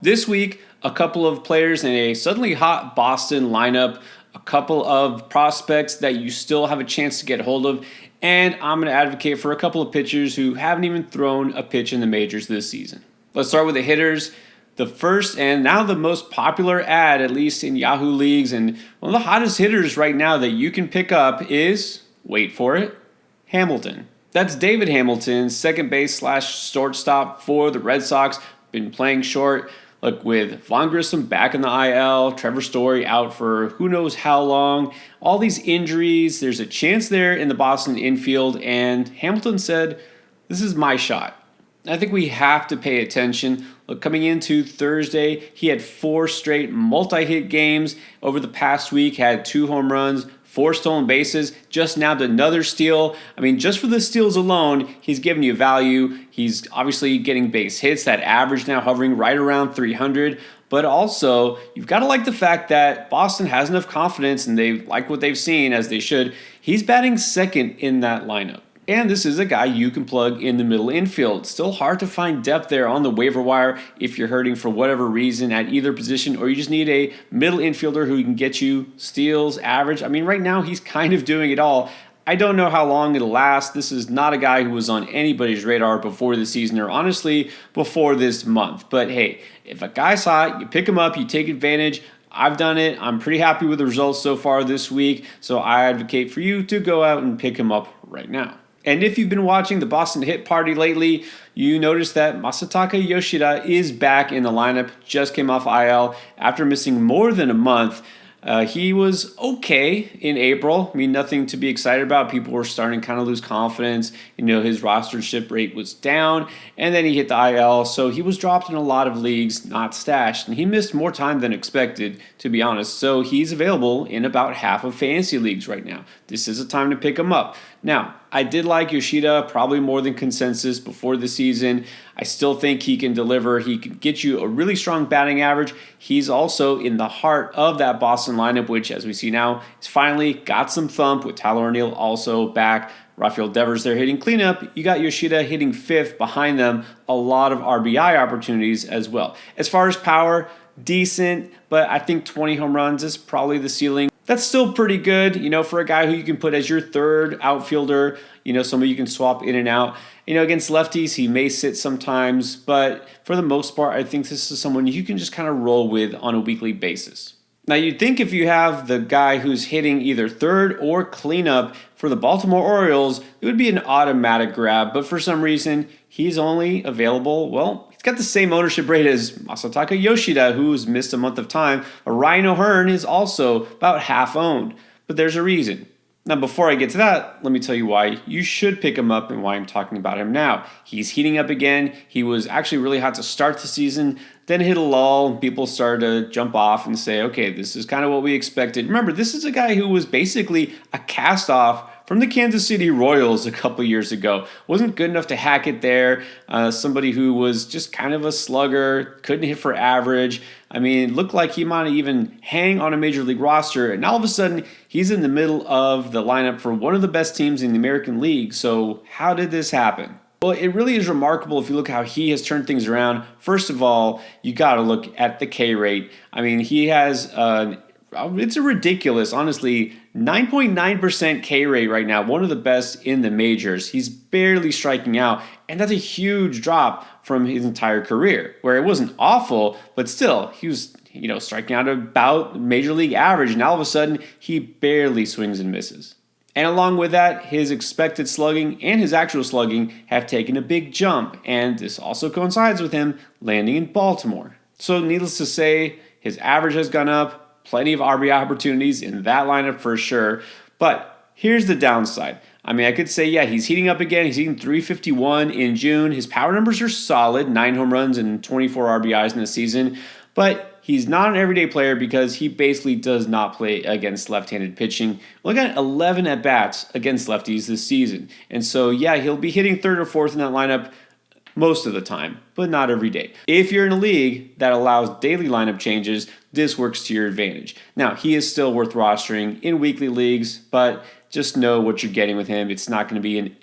This week, a couple of players in a suddenly hot Boston lineup, a couple of prospects that you still have a chance to get hold of, and I'm going to advocate for a couple of pitchers who haven't even thrown a pitch in the majors this season. Let's start with the hitters. The first and now the most popular ad, at least in Yahoo leagues, and one of the hottest hitters right now that you can pick up is, wait for it, Hamilton. That's David Hamilton, second base slash shortstop for the Red Sox. Been playing short. Look, with Von Grissom back in the IL, Trevor Story out for who knows how long, all these injuries, there's a chance there in the Boston infield, and Hamilton said, this is my shot. I think we have to pay attention. Look, coming into Thursday, he had 4 straight multi-hit games over the past week, had 2 home runs, 4 stolen bases, just nabbed another steal. I mean, just for the steals alone, he's giving you value. He's obviously getting base hits, that average now hovering right around 300. But also, you've got to like the fact that Boston has enough confidence and they like what they've seen, as they should. He's batting second in that lineup. And this is a guy you can plug in the middle infield. Still hard to find depth there on the waiver wire if you're hurting for whatever reason at either position, or you just need a middle infielder who can get you steals, average. I mean, right now he's kind of doing it all. I don't know how long it'll last. This is not a guy who was on anybody's radar before the season, or honestly before this month. But hey, if a guy saw it, you pick him up, you take advantage. I've done it. I'm pretty happy with the results so far this week, so I advocate for you to go out and pick him up right now. And if you've been watching the Boston Hit Party lately, you notice that Masataka Yoshida is back in the lineup, just came off IL after missing more than a month. He was okay in April. I mean, nothing to be excited about. People were starting to kind of lose confidence. His rostership rate was down, and then he hit the IL, so he was dropped in a lot of leagues, not stashed, and he missed more time than expected, to be honest. So he's available in about half of fantasy leagues right now. This is a time to pick him up. Now, I did like Yoshida probably more than consensus before the season. I still think he can deliver. He can get you a really strong batting average. He's also in the heart of that Boston lineup, which, as we see now, has finally got some thump with Tyler O'Neill also back. Rafael Devers there hitting cleanup. You got Yoshida hitting 5th behind them. A lot of RBI opportunities as well. As far as power, decent, but I think 20 home runs is probably the ceiling. That's still pretty good, for a guy who you can put as your third outfielder, somebody you can swap in and out. Against lefties, he may sit sometimes, but for the most part, I think this is someone you can just kind of roll with on a weekly basis. Now, you'd think if you have the guy who's hitting either third or cleanup for the Baltimore Orioles, it would be an automatic grab, but for some reason, he's only available, he's got the same ownership rate as Masataka Yoshida, who's missed a month of time. Ryan O'Hearn is also about half owned, but there's a reason. Now, before I get to that, let me tell you why you should pick him up and why I'm talking about him now. He's heating up again. He was actually really hot to start the season, then hit a lull. People started to jump off and say, okay, this is kind of what we expected. Remember, this is a guy who was basically a cast-off from the Kansas City Royals a couple years ago. Wasn't good enough to hack it there. Somebody who was just kind of a slugger, couldn't hit for average. I mean, it looked like he might even hang on a major league roster, and all of a sudden, he's in the middle of the lineup for one of the best teams in the American League. So how did this happen? Well, it really is remarkable if you look how he has turned things around. First of all, you got to look at the K rate. I mean, he has it's a ridiculous, honestly, 9.9% K rate right now, one of the best in the majors. He's barely striking out, and that's a huge drop from his entire career, where it wasn't awful, but still, he was striking out about major league average, and all of a sudden, he barely swings and misses. And along with that, his expected slugging and his actual slugging have taken a big jump, and this also coincides with him landing in Baltimore. So needless to say, his average has gone up, plenty of RBI opportunities in that lineup for sure, but here's the downside. I mean, I could say, yeah, he's heating up again. He's hitting 351 in June. His power numbers are solid, 9 home runs and 24 RBIs in the season, but he's not an everyday player because he basically does not play against left-handed pitching. Look at 11 at-bats against lefties this season. And so, yeah, he'll be hitting 3rd or 4th in that lineup most of the time, but not every day. If you're in a league that allows daily lineup changes, this works to your advantage. Now, he is still worth rostering in weekly leagues, but just know what you're getting with him. It's not going to be an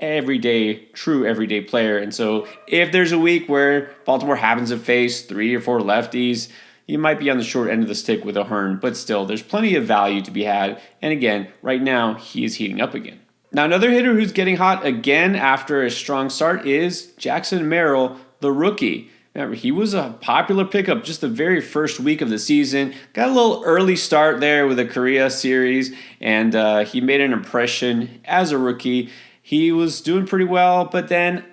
true everyday player. And so if there's a week where Baltimore happens to face 3 or 4 lefties, you might be on the short end of the stick with O'Hearn, but still, there's plenty of value to be had. And again, right now, he is heating up again. Now, another hitter who's getting hot again after a strong start is Jackson Merrill, the rookie. Remember, he was a popular pickup just the very first week of the season. Got a little early start there with the Korea series, and he made an impression as a rookie. He was doing pretty well, but then,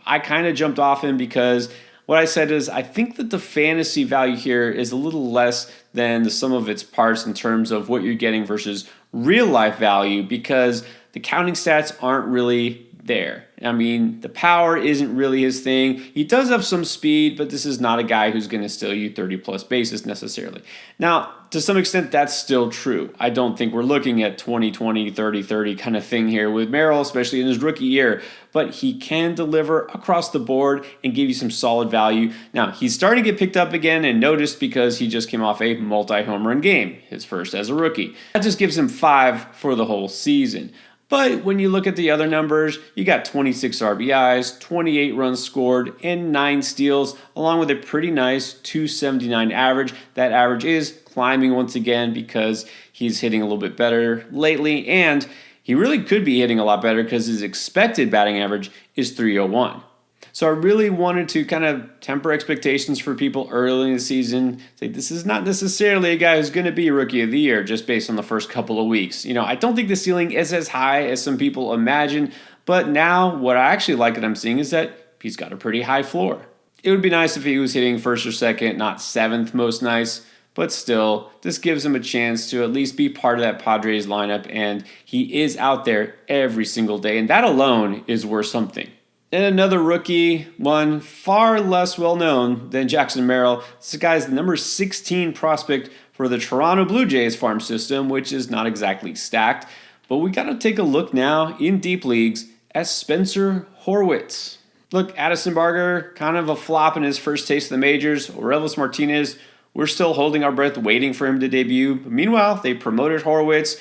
I kind of jumped off him because what I said is I think that the fantasy value here is a little less than the sum of its parts in terms of what you're getting versus real life value, because the counting stats aren't really there. I mean, the power isn't really his thing. He does have some speed, but this is not a guy who's going to steal you 30-plus bases necessarily. Now, to some extent, that's still true. I don't think we're looking at 20-20, 30-30 kind of thing here with Merrill, especially in his rookie year. But he can deliver across the board and give you some solid value. Now, he's starting to get picked up again and noticed because he just came off a multi-home run game, his first as a rookie. That just gives him 5 for the whole season. But when you look at the other numbers, you got 26 RBIs, 28 runs scored, and 9 steals, along with a pretty nice 279 average. That average is climbing once again because he's hitting a little bit better lately, and he really could be hitting a lot better because his expected batting average is 301. So I really wanted to kind of temper expectations for people early in the season. Say this is not necessarily a guy who's going to be Rookie of the Year just based on the first couple of weeks. I don't think the ceiling is as high as some people imagine, but now what I actually like that I'm seeing is that he's got a pretty high floor. It would be nice if he was hitting first or second, not 7th most nice, but still, this gives him a chance to at least be part of that Padres lineup, and he is out there every single day, and that alone is worth something. And another rookie, one far less well-known than Jackson Merrill. This guy's the number 16 prospect for the Toronto Blue Jays farm system, which is not exactly stacked. But we got to take a look now in deep leagues at Spencer Horwitz. Look, Addison Barger, kind of a flop in his first taste of the majors. Orelvis Martinez, we're still holding our breath waiting for him to debut. But meanwhile, they promoted Horwitz.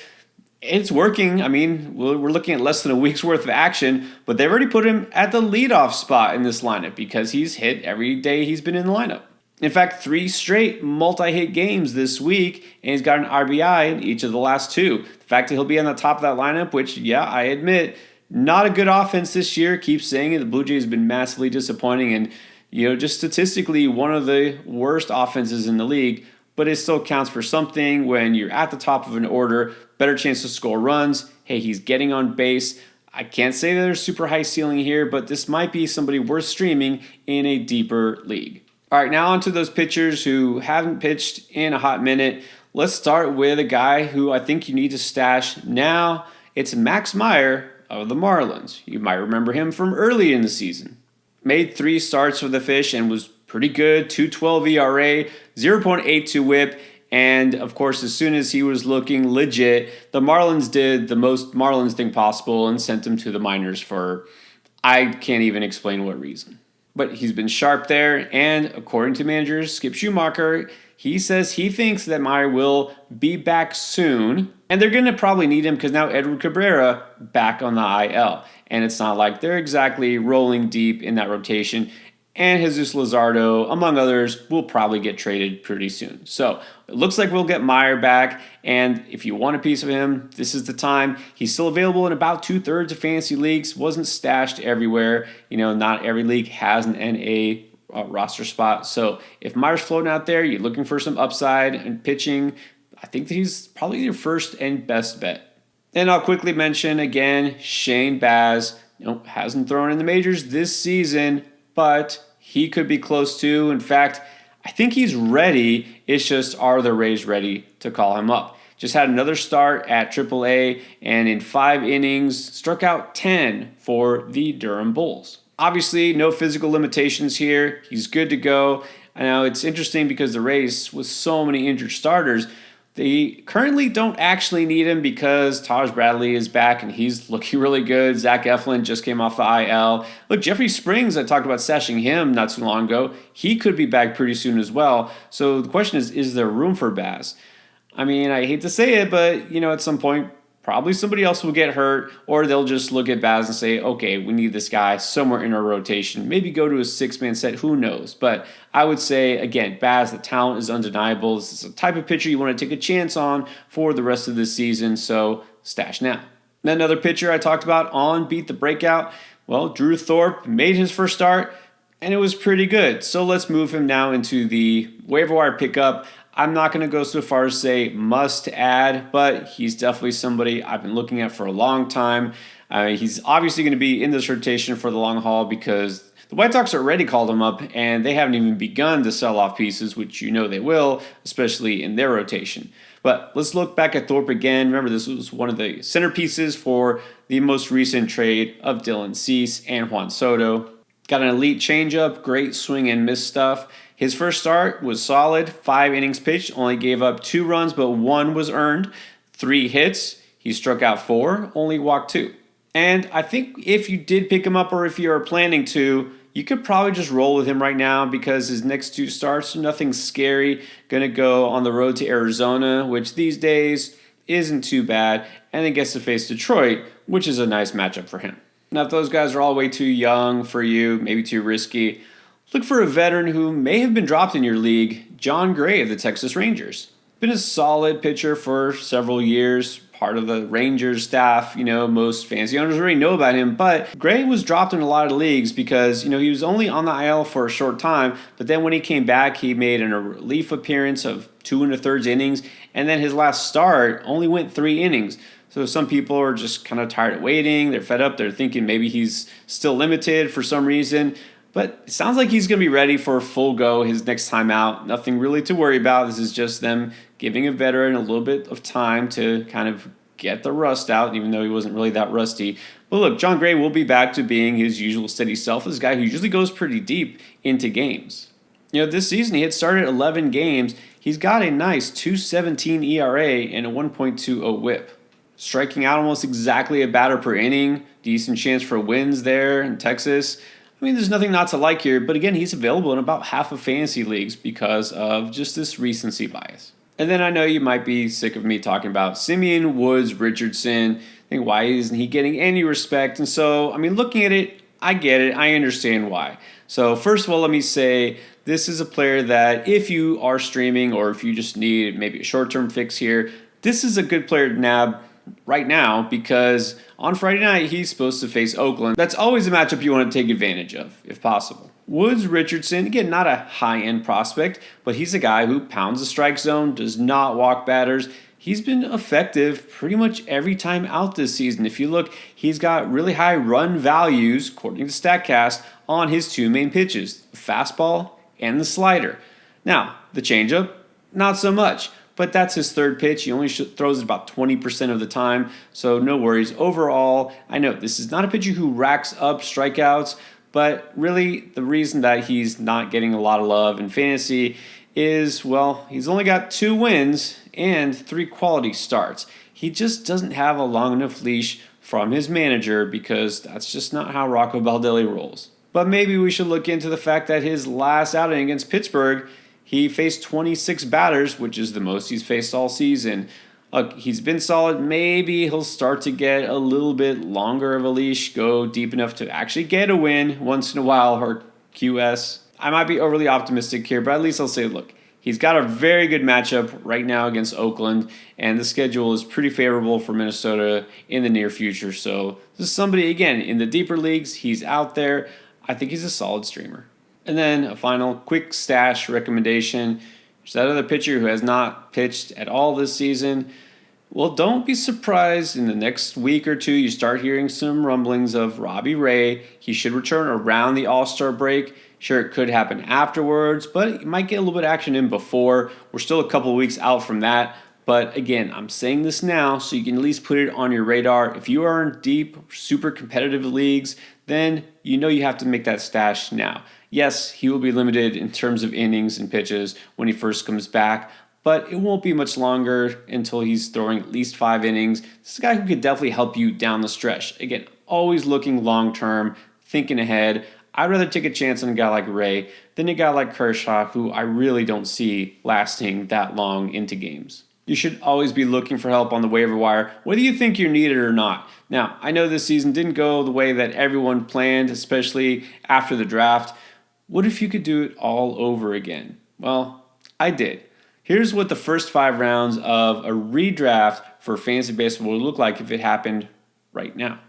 It's working. I mean, we're looking at less than a week's worth of action, but they've already put him at the leadoff spot in this lineup because he's hit every day he's been in the lineup. In fact, 3 straight multi-hit games this week, and he's got an RBI in each of the last 2. The fact that he'll be on the top of that lineup, which, yeah, I admit, not a good offense this year. Keep saying it. The Blue Jays have been massively disappointing and, just statistically one of the worst offenses in the league, but it still counts for something when you're at the top of an order, better chance to score runs. Hey, he's getting on base. I can't say that there's super high ceiling here, but this might be somebody worth streaming in a deeper league. All right, now on to those pitchers who haven't pitched in a hot minute. Let's start with a guy who I think you need to stash now. It's Max Meyer of the Marlins. You might remember him from early in the season. Made 3 starts for the Fish and was pretty good, 2.12 ERA, 0.82 whip, and of course, as soon as he was looking legit, the Marlins did the most Marlins thing possible and sent him to the minors for, I can't even explain what reason. But he's been sharp there, and according to manager Skip Schumacher, he says he thinks that Meyer will be back soon, and they're going to probably need him because now Edward Cabrera back on the IL, and it's not like they're exactly rolling deep in that rotation. And Jesus Luzardo, among others, will probably get traded pretty soon. So it looks like we'll get Meyer back. And if you want a piece of him, this is the time. He's still available in about 2/3 of fantasy leagues. Wasn't stashed everywhere. Not every league has an NA roster spot. So if Meyer's floating out there, you're looking for some upside and pitching, I think that he's probably your first and best bet. And I'll quickly mention again, Shane Baz hasn't thrown in the majors this season, but he could be close to. In fact, I think he's ready. It's just, are the Rays ready to call him up? Just had another start at AAA, and in 5 innings, struck out 10 for the Durham Bulls. Obviously, no physical limitations here. He's good to go. I know it's interesting because the Rays, with so many injured starters, they currently don't actually need him because Taj Bradley is back and he's looking really good. Zach Eflin just came off the IL. Look, Jeffrey Springs, I talked about stashing him not too long ago. He could be back pretty soon as well. So the question is there room for Baz? I mean, I hate to say it, but, at some point, probably somebody else will get hurt, or they'll just look at Baz and say, okay, we need this guy somewhere in our rotation. Maybe go to a 6-man set, who knows? But I would say, again, Baz, the talent is undeniable. This is a type of pitcher you want to take a chance on for the rest of the season, so stash now. Then another pitcher I talked about on Beat the Breakout, well, Drew Thorpe made his first start, and it was pretty good. So let's move him now into the waiver wire pickup. I'm not going to go so far as say must add, but he's definitely somebody I've been looking at for a long time. He's obviously going to be in this rotation for the long haul because the White Sox already called him up and they haven't even begun to sell off pieces, which you know they will, especially in their rotation. But let's look back at Thorpe again. Remember, this was one of the centerpieces for the most recent trade of Dylan Cease and Juan Soto. Got an elite changeup, great swing and miss stuff. His first start was solid, 5 innings pitched, only gave up 2 runs, but 1 was earned, 3 hits. He struck out 4, only walked 2. And I think if you did pick him up or if you are planning to, you could probably just roll with him right now because his next 2 starts, nothing scary. Going to go on the road to Arizona, which these days isn't too bad, and then gets to face Detroit, which is a nice matchup for him. Now, if those guys are all way too young for you, maybe too risky, look for a veteran who may have been dropped in your league, John Gray of the Texas Rangers. Been a solid pitcher for several years, part of the Rangers staff. Most fantasy owners already know about him, but Gray was dropped in a lot of leagues because, he was only on the IL for a short time, but then when he came back, he made a relief appearance of 2 1/3 innings, and then his last start only went 3 innings. So some people are just kind of tired of waiting, they're fed up, they're thinking maybe he's still limited for some reason. But it sounds like he's going to be ready for a full go his next time out. Nothing really to worry about. This is just them giving a veteran a little bit of time to kind of get the rust out, even though he wasn't really that rusty. But look, John Gray will be back to being his usual steady self. This guy who usually goes pretty deep into games. This season he had started 11 games. He's got a nice 2.17 ERA and a 1.20 whip. Striking out almost exactly a batter per inning. Decent chance for wins there in Texas. There's nothing not to like here, but again, he's available in about half of fantasy leagues because of just this recency bias. And then I know you might be sick of me talking about Simeon Woods Richardson. Why isn't he getting any respect? And so, looking at it, I get it. I understand why. So first of all, let me say this is a player that if you are streaming or if you just need maybe a short-term fix here, this is a good player to nab right now because on Friday night he's supposed to face Oakland. That's always a matchup you want to take advantage of if possible. Woods Richardson, again, not a high-end prospect, but he's a guy who pounds the strike zone, does not walk batters. He's been effective pretty much every time out this season. If you look, he's got really high run values, according to StatCast, on his 2 main pitches, the fastball and the slider. Now, the changeup, not so much. But that's his 3rd pitch. He only throws it about 20% of the time, so no worries. Overall, I know this is not a pitcher who racks up strikeouts, but really the reason that he's not getting a lot of love in fantasy is, well, he's only got 2 wins and 3 quality starts. He just doesn't have a long enough leash from his manager because that's just not how Rocco Baldelli rolls. But maybe we should look into the fact that his last outing against Pittsburgh, he faced 26 batters, which is the most he's faced all season. Look, he's been solid. Maybe he'll start to get a little bit longer of a leash, go deep enough to actually get a win once in a while, or QS. I might be overly optimistic here, but at least I'll say, look, he's got a very good matchup right now against Oakland, and the schedule is pretty favorable for Minnesota in the near future. So this is somebody, again, in the deeper leagues, he's out there. I think he's a solid streamer. And then a final quick stash recommendation. There's that other pitcher who has not pitched at all this season. Well, don't be surprised in the next week or two you start hearing some rumblings of Robbie Ray. He should return around the All-Star break. Sure, it could happen afterwards, but you might get a little bit of action in before. We're still a couple of weeks out from that. But again, I'm saying this now so you can at least put it on your radar. If you are in deep, super competitive leagues, then you know you have to make that stash now. Yes, he will be limited in terms of innings and pitches when he first comes back, but it won't be much longer until he's throwing at least 5 innings. This is a guy who could definitely help you down the stretch. Again, always looking long-term, thinking ahead. I'd rather take a chance on a guy like Ray than a guy like Kershaw, who I really don't see lasting that long into games. you should always be looking for help on the waiver wire, whether you think you're needed or not. Now, I know this season didn't go the way that everyone planned, especially after the draft. What if you could do it all over again? Well, I did. Here's what the first 5 rounds of a redraft for fantasy baseball would look like if it happened right now.